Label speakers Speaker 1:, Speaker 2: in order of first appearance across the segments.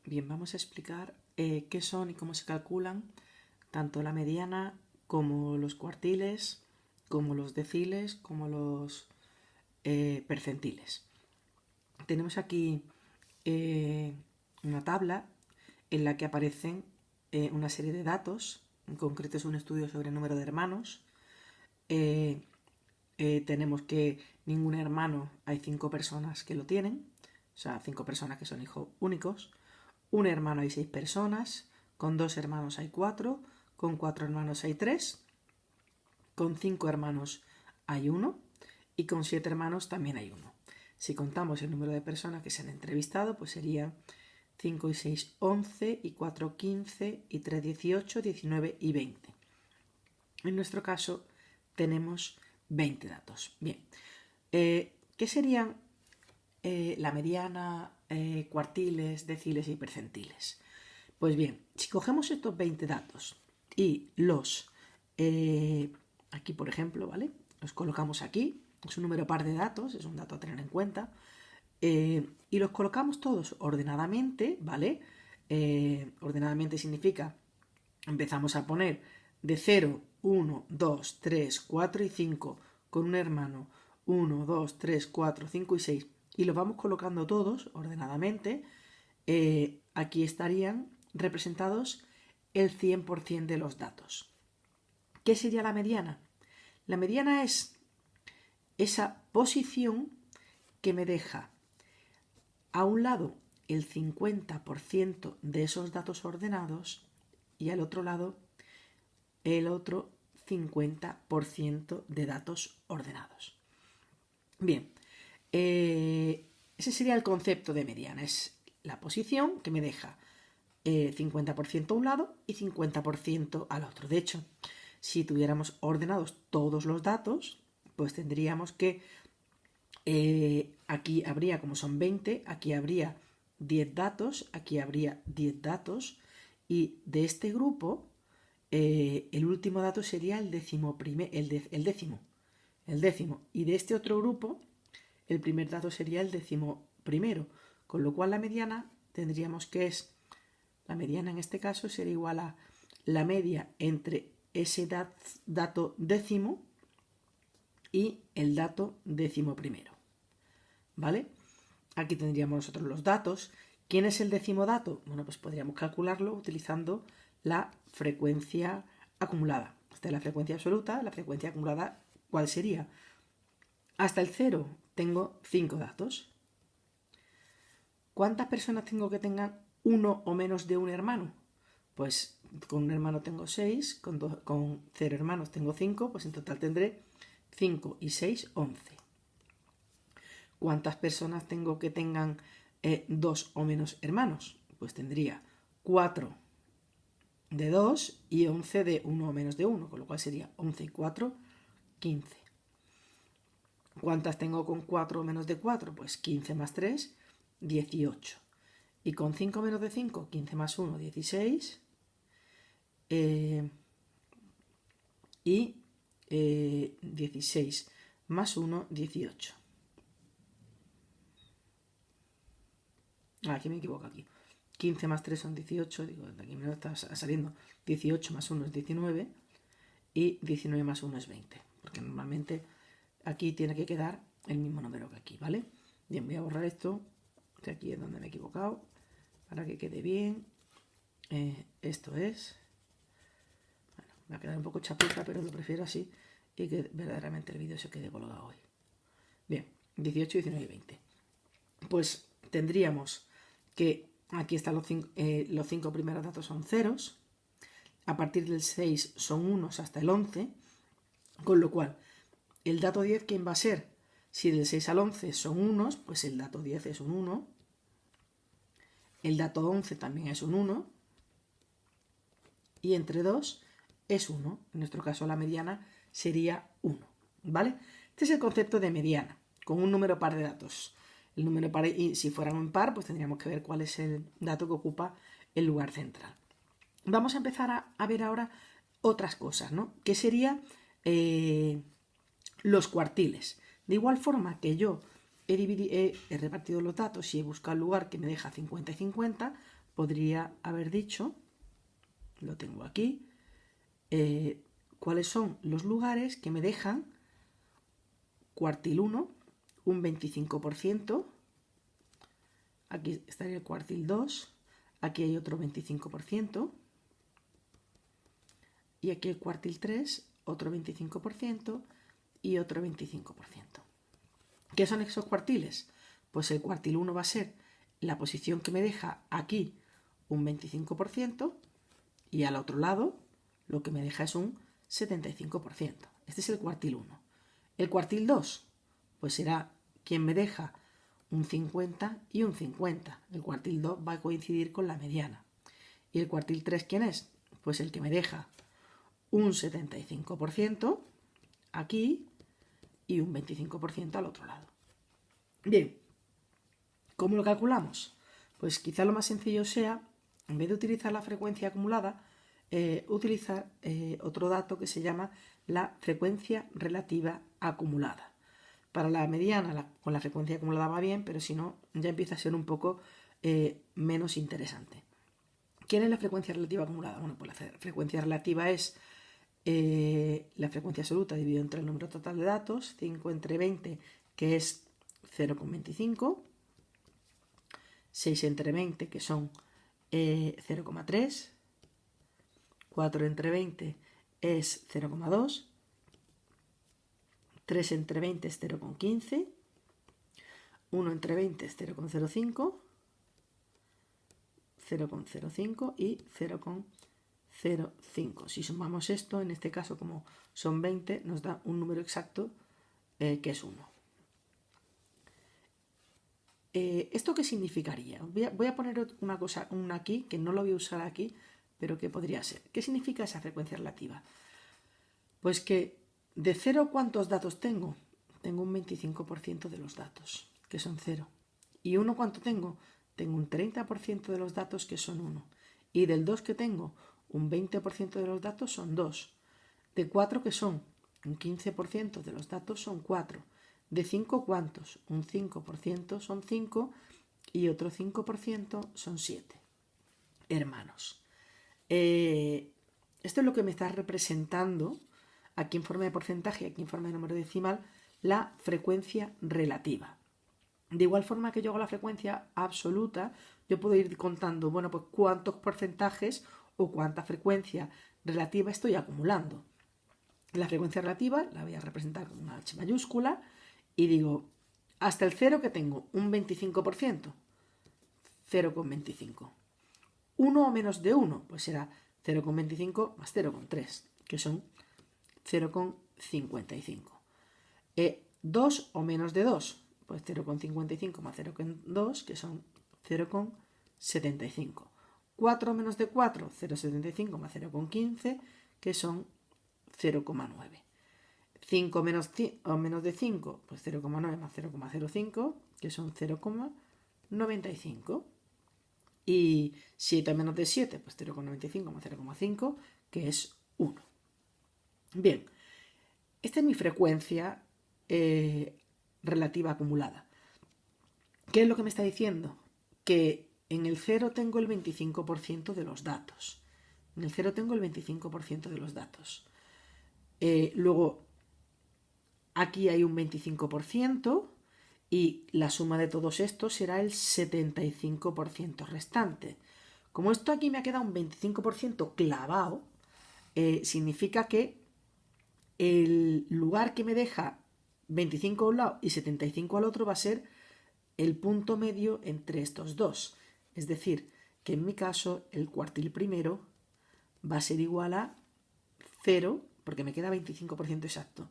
Speaker 1: Bien, vamos a explicar qué son y cómo se calculan tanto la mediana como los cuartiles, como los deciles, como los percentiles. Tenemos aquí una tabla en la que aparecen una serie de datos. En concreto es un estudio sobre el número de hermanos. Tenemos que ningún hermano, hay 5 personas que lo tienen, o sea, 5 personas que son hijos únicos. Un hermano hay 6 personas, con 2 hermanos hay 4, con 4 hermanos hay 3, con 5 hermanos hay 1 y con 7 hermanos también hay 1. Si contamos el número de personas que se han entrevistado, pues serían 5 y 6, 11, y 4, 15, y 3, 18, 19 y 20. En nuestro caso tenemos 20 datos. Bien, ¿qué serían la mediana, cuartiles, deciles y percentiles? Pues bien, si cogemos estos 20 datos y los, aquí por ejemplo, ¿vale? Los colocamos aquí, es un número par de datos, es un dato a tener en cuenta, y los colocamos todos ordenadamente, ¿vale? Ordenadamente significa, empezamos a poner de 0, 1, 2, 3, 4 y 5, con un hermano 1, 2, 3, 4, 5 y 6, y los vamos colocando todos ordenadamente. Aquí estarían representados el 100% de los datos. ¿Qué sería la mediana? La mediana es esa posición que me deja a un lado el 50% de esos datos ordenados y al otro lado el otro 50% de datos ordenados. Bien, ese sería el concepto de mediana, es la posición que me deja 50% a un lado y 50% al otro. De hecho, si tuviéramos ordenados todos los datos, pues tendríamos que aquí habría, como son 20, aquí habría 10 datos, aquí habría 10 datos, y de este grupo el último dato sería el décimo, y de este otro grupo el primer dato sería el décimo primero, con lo cual la mediana tendríamos que es, la mediana en este caso sería igual a la media entre ese dato décimo y el dato décimo primero, ¿vale? Aquí tendríamos nosotros los datos. ¿Quién es el décimo dato? Bueno, pues podríamos calcularlo utilizando la frecuencia acumulada. Esta es la frecuencia absoluta, la frecuencia acumulada, ¿cuál sería? Hasta el 0 tengo 5 datos. ¿Cuántas personas tengo que tengan uno o menos de un hermano? Pues con un hermano tengo 6, con 0 hermanos tengo 5, pues en total tendré 5 y 6, 11. ¿Cuántas personas tengo que tengan 2 o menos hermanos? Pues tendría 4 de 2 y 11 de 1 o menos de 1, con lo cual sería 11 y 4, 15. ¿Cuántas tengo con 4 o menos de 4? Pues 15 más 3, 18. Y con 5 menos de 5, 15 más 1, 16. Y 16 más 1, 18. Aquí me equivoco aquí. 15 más 3 son 18, digo, de aquí me está saliendo 18 más 1 es 19 y 19 más 1 es 20, porque normalmente aquí tiene que quedar el mismo número que aquí, ¿vale? Bien, voy a borrar esto, de aquí es donde me he equivocado, para que quede bien. Esto es, bueno, va a quedar un poco chapuza, pero lo prefiero así y que verdaderamente el vídeo se quede colgado hoy. Bien, 18, 19 y 20. Pues tendríamos que aquí están los 5 primeros datos son ceros, a partir del 6 son unos hasta el 11, con lo cual el dato 10, ¿quién va a ser? Si del 6 al 11 son unos, pues el dato 10 es un 1, el dato 11 también es un 1, y entre 2 es 1. En nuestro caso la mediana sería 1, ¿vale? Este es el concepto de mediana, con un número par de datos. El número par, y si fueran un par, pues tendríamos que ver cuál es el dato que ocupa el lugar central. Vamos a empezar a ver ahora otras cosas, ¿no? Que sería los cuartiles. De igual forma que yo he repartido los datos y he buscado el lugar que me deja 50 y 50, podría haber dicho, lo tengo aquí, cuáles son los lugares que me dejan cuartil 1, un 25%, aquí estaría el cuartil 2, aquí hay otro 25%, y aquí el cuartil 3, otro 25% y otro 25%. ¿Qué son esos cuartiles? Pues el cuartil 1 va a ser la posición que me deja aquí un 25% y al otro lado lo que me deja es un 75%. Este es el cuartil 1. El cuartil 2, pues será quien me deja un 50 y un 50. El cuartil 2 va a coincidir con la mediana. ¿Y el cuartil 3 quién es? Pues el que me deja un 75% aquí y un 25% al otro lado. Bien, ¿cómo lo calculamos? Pues quizá lo más sencillo sea, en vez de utilizar la frecuencia acumulada, utilizar otro dato que se llama la frecuencia relativa acumulada. Para la mediana con la frecuencia acumulada va bien, pero si no ya empieza a ser un poco menos interesante. ¿Quién es la frecuencia relativa acumulada? Bueno, pues la frecuencia relativa es la frecuencia absoluta dividido entre el número total de datos, 5 entre 20, que es 0,25, 6 entre 20, que son 0,3, 4 entre 20 es 0,2, 3 entre 20 es 0,15, 1 entre 20 es 0,05, 0,05 y 0,05. Si sumamos esto, en este caso como son 20, nos da un número exacto que es 1. ¿Esto qué significaría? Voy a poner una cosa aquí, que no lo voy a usar aquí, pero que podría ser. ¿Qué significa esa frecuencia relativa? Pues que de 0, ¿cuántos datos tengo? Tengo un 25% de los datos, que son 0. ¿Y 1 cuánto tengo? Tengo un 30% de los datos, que son 1. Y del 2 que tengo, un 20% de los datos son 2. De 4 que son, un 15% de los datos son 4. De 5, ¿cuántos? Un 5% son 5 y otro 5% son 7. Hermanos. Esto es lo que me está representando aquí en forma de porcentaje y aquí en forma de número decimal la frecuencia relativa. De igual forma que yo hago la frecuencia absoluta, yo puedo ir contando, bueno, pues cuántos porcentajes o cuánta frecuencia relativa estoy acumulando. La frecuencia relativa la voy a representar con una H mayúscula y digo, hasta el 0 que tengo, un 25%, 0,25. 1 o menos de 1, pues será 0,25 más 0,3, que son 0,55. 2 o menos de 2, pues 0,55 más 0,2, que son 0,75. 4 o menos de 4, 0,75 más 0,15, que son 0,9. 5 o menos de 5, pues 0,9 más 0,05, que son 0,95. Y 7 menos de 7, pues 0,95 más 0,5, que es 1. Bien, esta es mi frecuencia relativa acumulada. ¿Qué es lo que me está diciendo? Que en el 0 tengo el 25% de los datos. En el 0 tengo el 25% de los datos. Luego, aquí hay un 25%. Y la suma de todos estos será el 75% restante. Como esto aquí me ha quedado un 25% clavado, significa que el lugar que me deja 25 a un lado y 75 al otro va a ser el punto medio entre estos dos. Es decir, que en mi caso el cuartil primero va a ser igual a 0, porque me queda 25% exacto.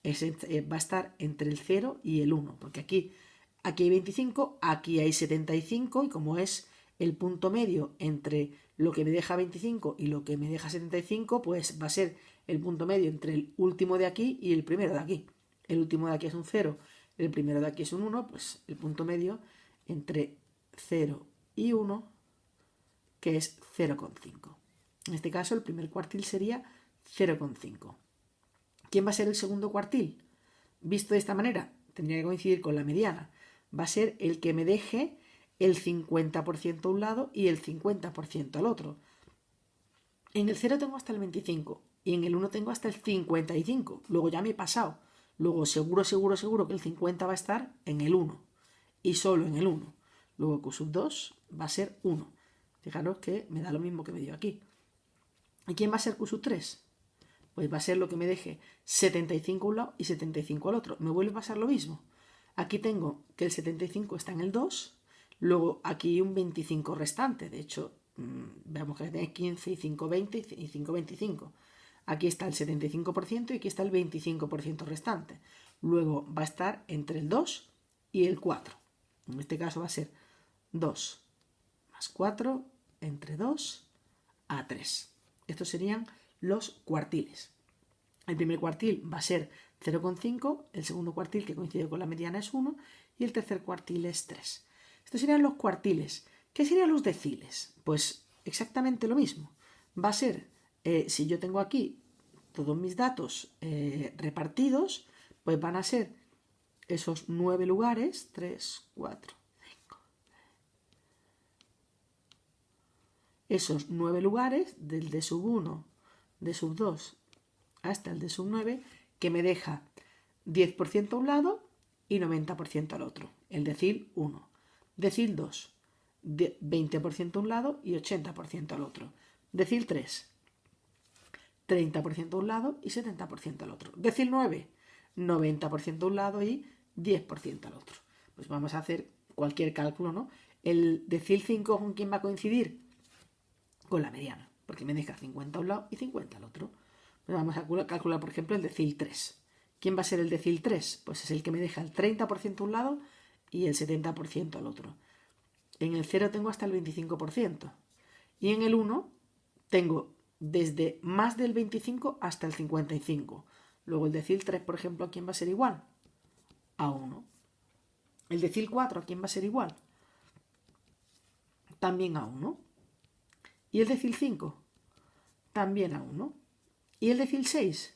Speaker 1: Va a estar entre el 0 y el 1, porque aquí hay 25, aquí hay 75, y como es el punto medio entre lo que me deja 25 y lo que me deja 75, pues va a ser el punto medio entre el último de aquí y el primero de aquí. El último de aquí es un 0, el primero de aquí es un 1, pues el punto medio entre 0 y 1, que es 0,5. En este caso el primer cuartil sería 0,5. ¿Quién va a ser el segundo cuartil? Visto de esta manera, tendría que coincidir con la mediana. Va a ser el que me deje el 50% a un lado y el 50% al otro. En el 0 tengo hasta el 25 y en el 1 tengo hasta el 55. Luego ya me he pasado. Luego seguro que el 50 va a estar en el 1 y solo en el 1. Luego Q sub 2 va a ser 1. Fijaros que me da lo mismo que me dio aquí. ¿Y quién va a ser Q sub 3? Pues va a ser lo que me deje 75 a un lado y 75 al otro. Me vuelve a pasar lo mismo. Aquí tengo que el 75 está en el 2. Luego aquí hay un 25 restante. De hecho, veamos que tiene 15 y 5, 20 y 5, 25. Aquí está el 75% y aquí está el 25% restante. Luego va a estar entre el 2 y el 4. En este caso va a ser 2 más 4 entre 2 a 3. Estos serían los cuartiles. El primer cuartil va a ser 0,5, el segundo cuartil que coincide con la mediana es 1 y el tercer cuartil es 3. Estos serían los cuartiles. ¿Qué serían los deciles? Pues exactamente lo mismo. Va a ser, si yo tengo aquí todos mis datos repartidos, pues van a ser esos 9 lugares, 3, 4, 5. Esos 9 lugares del D sub 1, D sub 2 hasta el D sub 9, que me deja 10% a un lado y 90% al otro. El decil 1. Decil 2, 20% a un lado y 80% al otro. Decil 3, 30% a un lado y 70% al otro. Decil 9, 90% a un lado y 10% al otro. Pues vamos a hacer cualquier cálculo, ¿no? El decil 5, ¿con quién va a coincidir? Con la mediana, porque me deja 50 a un lado y 50 al otro. Pues vamos a calcular, por ejemplo, el decil 3. ¿Quién va a ser el decil 3? Pues es el que me deja el 30% a un lado y el 70% al otro. En el 0 tengo hasta el 25%. Y en el 1 tengo desde más del 25 hasta el 55. Luego el decil 3, por ejemplo, ¿a quién va a ser igual? A 1. El decil 4, ¿a quién va a ser igual? También a 1. ¿Y el decil 5? También a 1. ¿Y el decil 6?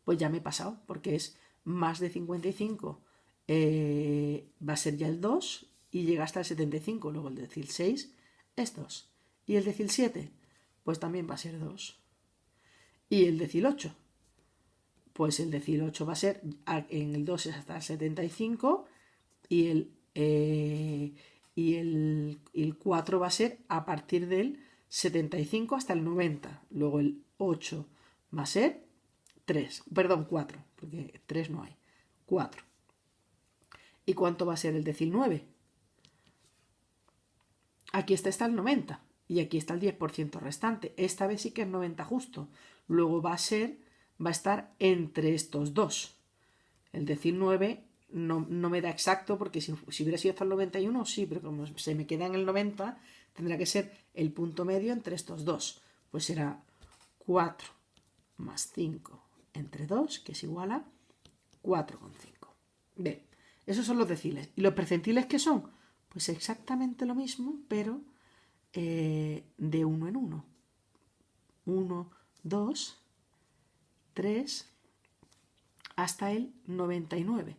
Speaker 1: Pues ya me he pasado, porque es más de 55. Va a ser ya el 2 y llega hasta el 75. Luego el decil 6 es 2. ¿Y el decil 7? Pues también va a ser 2. ¿Y el decil 8? Pues el decil 8 va a ser, en el 2 es hasta el 75 y el 4 va a ser a partir del 75 hasta el 90. Luego el 8 va a ser 3, perdón, 4, porque 3 no hay, 4. ¿Y cuánto va a ser el decil 9? Aquí está el 90 y aquí está el 10% restante. Esta vez sí que es 90 justo. Luego va a estar entre estos dos. El decil 9 no me da exacto, porque si hubiera sido hasta el 91, sí, pero como se me queda en el 90, tendrá que ser el punto medio entre estos dos. Pues será 4 más 5 entre 2, que es igual a 4,5. Bien, esos son los deciles. ¿Y los percentiles qué son? Pues exactamente lo mismo, pero de 1 en 1. 1, 2, 3, hasta el 99.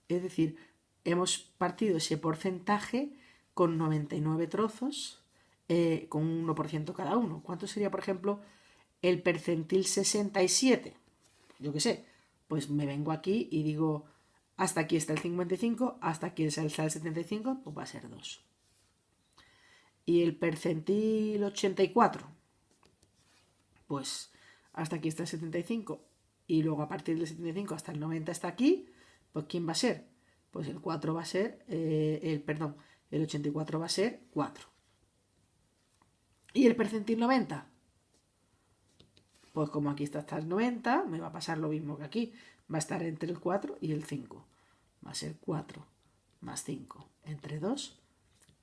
Speaker 1: Es decir, hemos partido ese porcentaje con 99 trozos, con un 1% cada uno. ¿Cuánto sería, por ejemplo, el percentil 67? Yo qué sé, pues me vengo aquí y digo, hasta aquí está el 55, hasta aquí está el 75, pues va a ser 2. Y el percentil 84, pues hasta aquí está el 75 y luego a partir del 75 hasta el 90 está aquí, pues ¿quién va a ser? Pues el 4 va a ser, el 84 va a ser 4. ¿Y el percentil 90? Pues como aquí está hasta el 90, me va a pasar lo mismo que aquí. Va a estar entre el 4 y el 5. Va a ser 4 más 5 entre 2,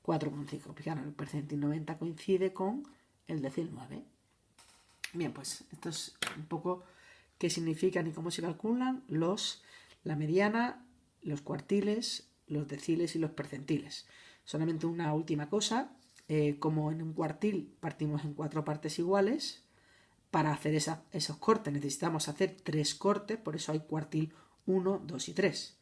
Speaker 1: 4,5. Fijaros, el percentil 90 coincide con el decil 9. Bien, pues esto es un poco qué significan y cómo se calculan la mediana, los cuartiles, los deciles y los percentiles. Solamente una última cosa, como en un cuartil partimos en 4 partes iguales, para hacer esos cortes necesitamos hacer 3 cortes, por eso hay cuartil 1, 2 y 3.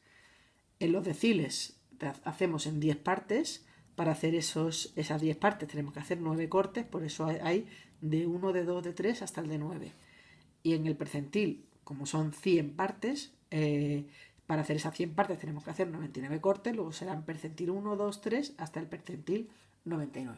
Speaker 1: En los deciles hacemos en 10 partes. Para hacer esas 10 partes tenemos que hacer 9 cortes, por eso hay de 1, de 2, de 3 hasta el de 9. Y en el percentil, como son 100 partes, para hacer esas 100 partes tenemos que hacer 99 cortes, luego serán percentil 1, 2, 3 hasta el percentil 99.